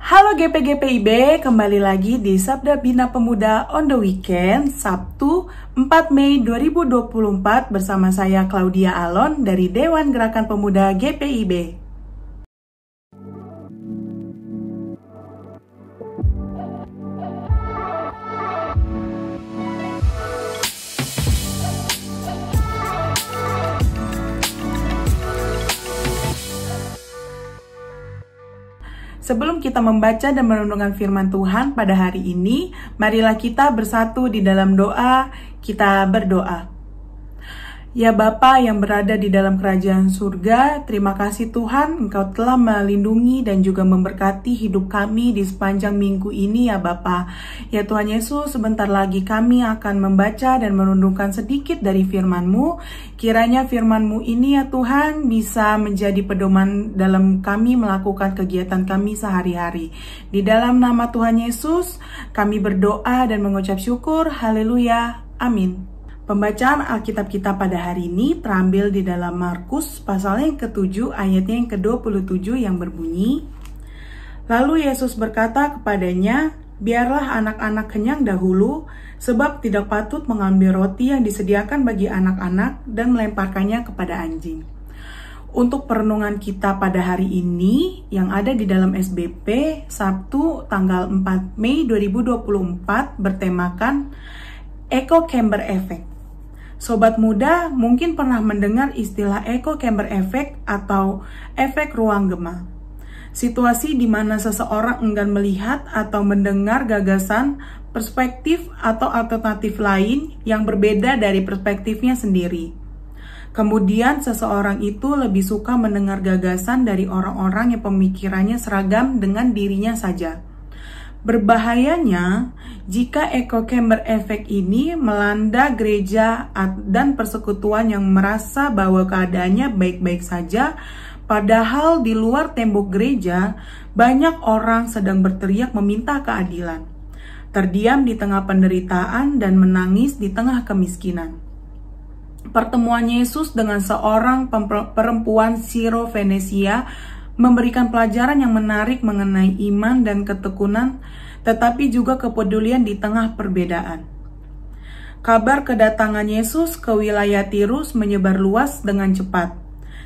Halo GP-GPIB, kembali lagi di Sabda Bina Pemuda on the Weekend, Sabtu 4 Mei 2024 bersama saya Claudia Alon dari Dewan Gerakan Pemuda GPIB. Sebelum kita membaca dan merenungkan firman Tuhan pada hari ini, marilah kita bersatu di dalam doa. Kita berdoa. Ya Bapa yang berada di dalam kerajaan surga, terima kasih Tuhan, Engkau telah melindungi dan juga memberkati hidup kami di sepanjang minggu ini ya Bapa. Ya Tuhan Yesus, sebentar lagi kami akan membaca dan merenungkan sedikit dari firman-Mu. Kiranya firman-Mu ini ya Tuhan bisa menjadi pedoman dalam kami melakukan kegiatan kami sehari-hari. Di dalam nama Tuhan Yesus, kami berdoa dan mengucap syukur. Haleluya. Amin. Pembacaan Alkitab kita pada hari ini terambil di dalam Markus pasalnya yang ke-7 ayatnya yang ke-27 yang berbunyi, lalu Yesus berkata kepadanya, biarlah anak-anak kenyang dahulu, sebab tidak patut mengambil roti yang disediakan bagi anak-anak dan melemparkannya kepada anjing. Untuk perenungan kita pada hari ini yang ada di dalam SBP Sabtu tanggal 4 Mei 2024 bertemakan Echo Chamber Effect. Sobat muda mungkin pernah mendengar istilah echo chamber effect atau efek ruang gema. Situasi di mana seseorang enggan melihat atau mendengar gagasan, perspektif atau alternatif lain yang berbeda dari perspektifnya sendiri. Kemudian seseorang itu lebih suka mendengar gagasan dari orang-orang yang pemikirannya seragam dengan dirinya saja. Berbahayanya jika echo chamber effect ini melanda gereja dan persekutuan yang merasa bahwa keadaannya baik-baik saja, padahal di luar tembok gereja banyak orang sedang berteriak meminta keadilan, terdiam di tengah penderitaan dan menangis di tengah kemiskinan. Pertemuan Yesus dengan seorang perempuan Siro-Venesia memberikan pelajaran yang menarik mengenai iman dan ketekunan, tetapi juga kepedulian di tengah perbedaan. Kabar kedatangan Yesus ke wilayah Tirus menyebar luas dengan cepat,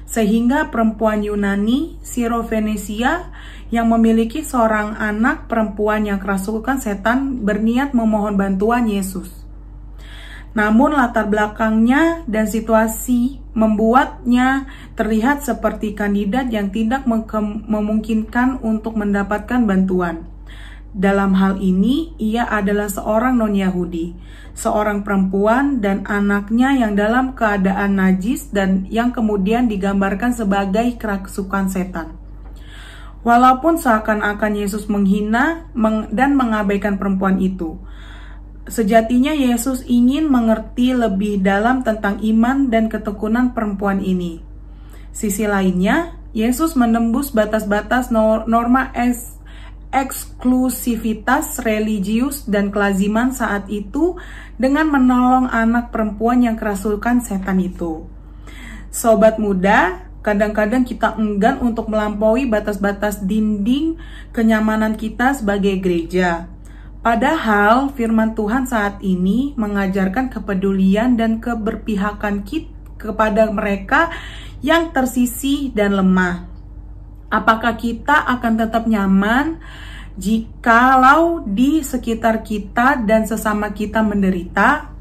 sehingga perempuan Yunani Siro-Venesia yang memiliki seorang anak perempuan yang kerasukan setan berniat memohon bantuan Yesus. Namun latar belakangnya dan situasi membuatnya terlihat seperti kandidat yang tidak memungkinkan untuk mendapatkan bantuan. Dalam hal ini, ia adalah seorang non-Yahudi, seorang perempuan dan anaknya yang dalam keadaan najis dan yang kemudian digambarkan sebagai kerasukan setan. Walaupun seakan-akan Yesus menghina dan mengabaikan perempuan itu, sejatinya Yesus ingin mengerti lebih dalam tentang iman dan ketekunan perempuan ini. Sisi lainnya, Yesus menembus batas-batas norma eksklusivitas religius dan kelaziman saat itu dengan menolong anak perempuan yang kerasukan setan itu. Sobat muda, kadang-kadang kita enggan untuk melampaui batas-batas dinding kenyamanan kita sebagai gereja. Padahal firman Tuhan saat ini mengajarkan kepedulian dan keberpihakan kita kepada mereka yang tersisih dan lemah. Apakah kita akan tetap nyaman jikalau di sekitar kita dan sesama kita menderita?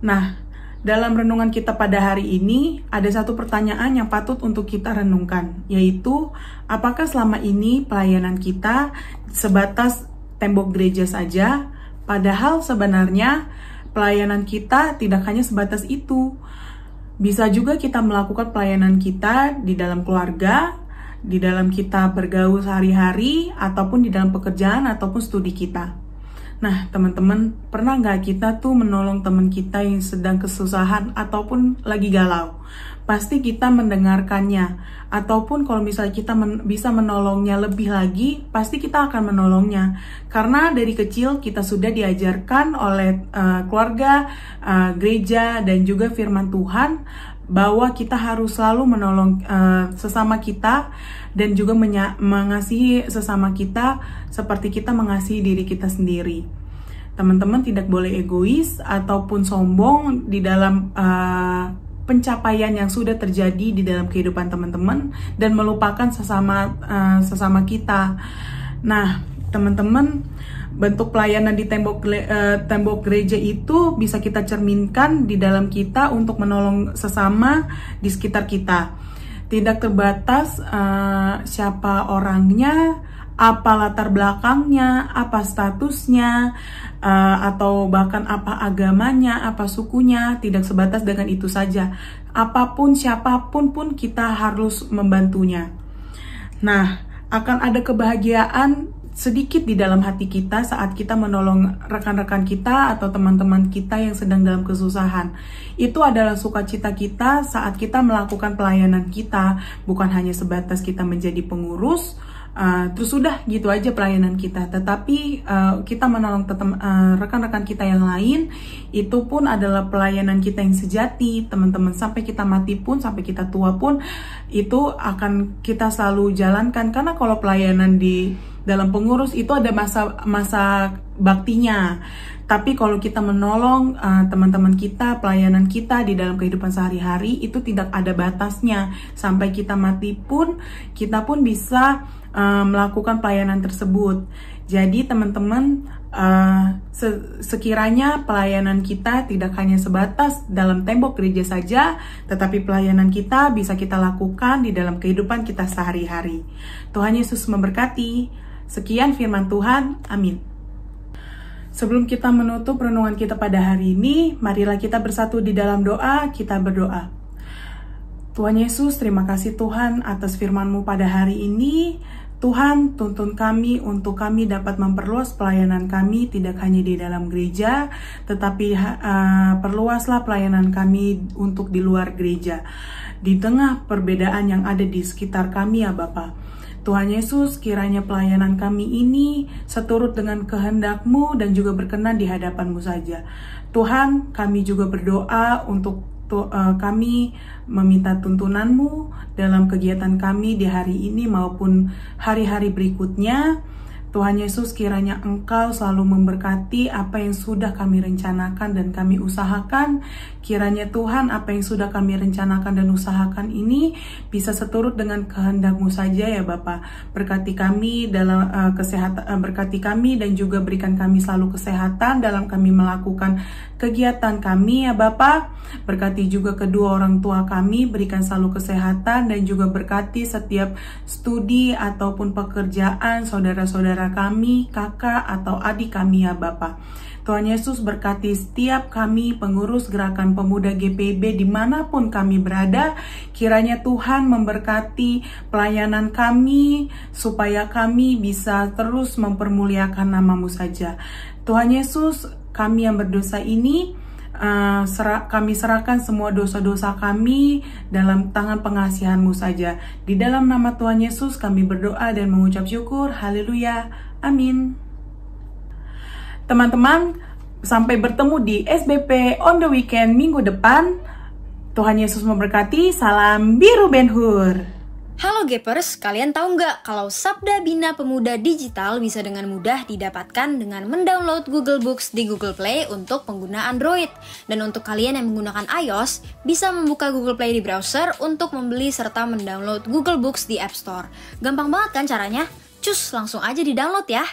Nah, dalam renungan kita pada hari ini ada satu pertanyaan yang patut untuk kita renungkan, yaitu apakah selama ini pelayanan kita sebatas tembok gereja saja, padahal sebenarnya pelayanan kita tidak hanya sebatas itu. Bisa juga kita melakukan pelayanan kita di dalam keluarga, di dalam kita bergaul sehari-hari, ataupun di dalam pekerjaan ataupun studi kita. Nah, teman-teman, pernah nggak kita tuh menolong teman kita yang sedang kesusahan ataupun lagi galau? Pasti kita mendengarkannya, ataupun kalau misalnya kita bisa menolongnya lebih lagi, pasti kita akan menolongnya. Karena dari kecil kita sudah diajarkan oleh keluarga, gereja, dan juga firman Tuhan bahwa kita harus selalu menolong sesama kita dan juga mengasihi sesama kita seperti kita mengasihi diri kita sendiri. Teman-teman tidak boleh egois ataupun sombong di dalam pencapaian yang sudah terjadi di dalam kehidupan teman-teman dan melupakan sesama kita. Nah, teman-teman, bentuk pelayanan di tembok gereja itu bisa kita cerminkan di dalam kita untuk menolong sesama di sekitar kita. Tidak terbatas siapa orangnya, apa latar belakangnya, apa statusnya, atau bahkan apa agamanya, apa sukunya. Tidak sebatas dengan itu saja. Apapun, siapapun pun kita harus membantunya. Nah, akan ada kebahagiaan sedikit di dalam hati kita saat kita menolong rekan-rekan kita atau teman-teman kita yang sedang dalam kesusahan. Itu adalah sukacita kita saat kita melakukan pelayanan kita, bukan hanya sebatas kita menjadi pengurus, terus sudah gitu aja pelayanan kita, tetapi kita menolong rekan-rekan kita yang lain. Itu pun adalah pelayanan kita yang sejati, teman-teman. Sampai kita mati pun, sampai kita tua pun, itu akan kita selalu jalankan. Karena kalau pelayanan di dalam pengurus itu ada masa baktinya. Tapi kalau kita menolong teman-teman kita, pelayanan kita di dalam kehidupan sehari-hari, itu tidak ada batasnya. Sampai kita mati pun, kita pun bisa melakukan pelayanan tersebut. Jadi teman-teman, sekiranya pelayanan kita tidak hanya sebatas dalam tembok gereja saja, tetapi pelayanan kita bisa kita lakukan di dalam kehidupan kita sehari-hari. Tuhan Yesus memberkati. Sekian firman Tuhan, amin. Sebelum kita menutup renungan kita pada hari ini, marilah kita bersatu di dalam doa. Kita berdoa. Tuhan Yesus, terima kasih Tuhan atas firman-Mu pada hari ini. Tuhan, tuntun kami untuk kami dapat memperluas pelayanan kami tidak hanya di dalam gereja, tetapi perluaslah pelayanan kami untuk di luar gereja. Di tengah perbedaan yang ada di sekitar kami ya Bapa. Tuhan Yesus, kiranya pelayanan kami ini seturut dengan kehendak-Mu dan juga berkenan di hadapan-Mu saja. Tuhan, kami juga berdoa untuk kami meminta tuntunan-Mu dalam kegiatan kami di hari ini maupun hari-hari berikutnya. Tuhan Yesus, kiranya Engkau selalu memberkati apa yang sudah kami rencanakan dan kami usahakan. Kiranya Tuhan, apa yang sudah kami rencanakan dan usahakan ini bisa seturut dengan kehendak-Mu saja ya Bapa. Berkati kami dalam kesehatan, berkati kami dan juga berikan kami selalu kesehatan dalam kami melakukan kegiatan kami ya Bapa. Berkati juga kedua orang tua kami, berikan selalu kesehatan dan juga berkati setiap studi ataupun pekerjaan saudara-saudara kami, kakak atau adik kami ya Bapa. Tuhan Yesus, berkati setiap kami pengurus Gerakan Pemuda GPIB dimanapun kami berada. Kiranya Tuhan memberkati pelayanan kami supaya kami bisa terus mempermuliakan nama-Mu saja. Tuhan Yesus, kami yang berdosa ini, kami serahkan semua dosa-dosa kami dalam tangan pengasihan-Mu saja. Di dalam nama Tuhan Yesus kami berdoa dan mengucap syukur. Haleluya. Amin. Teman-teman, sampai bertemu di SBP on the weekend minggu depan. Tuhan Yesus memberkati. Salam Biru Ben Hur. Halo Gapers, kalian tahu nggak kalau Sabda Bina Pemuda Digital bisa dengan mudah didapatkan dengan mendownload Google Books di Google Play untuk pengguna Android. Dan untuk kalian yang menggunakan iOS, bisa membuka Google Play di browser untuk membeli serta mendownload Google Books di App Store. Gampang banget kan caranya? Cus, langsung aja di-download ya!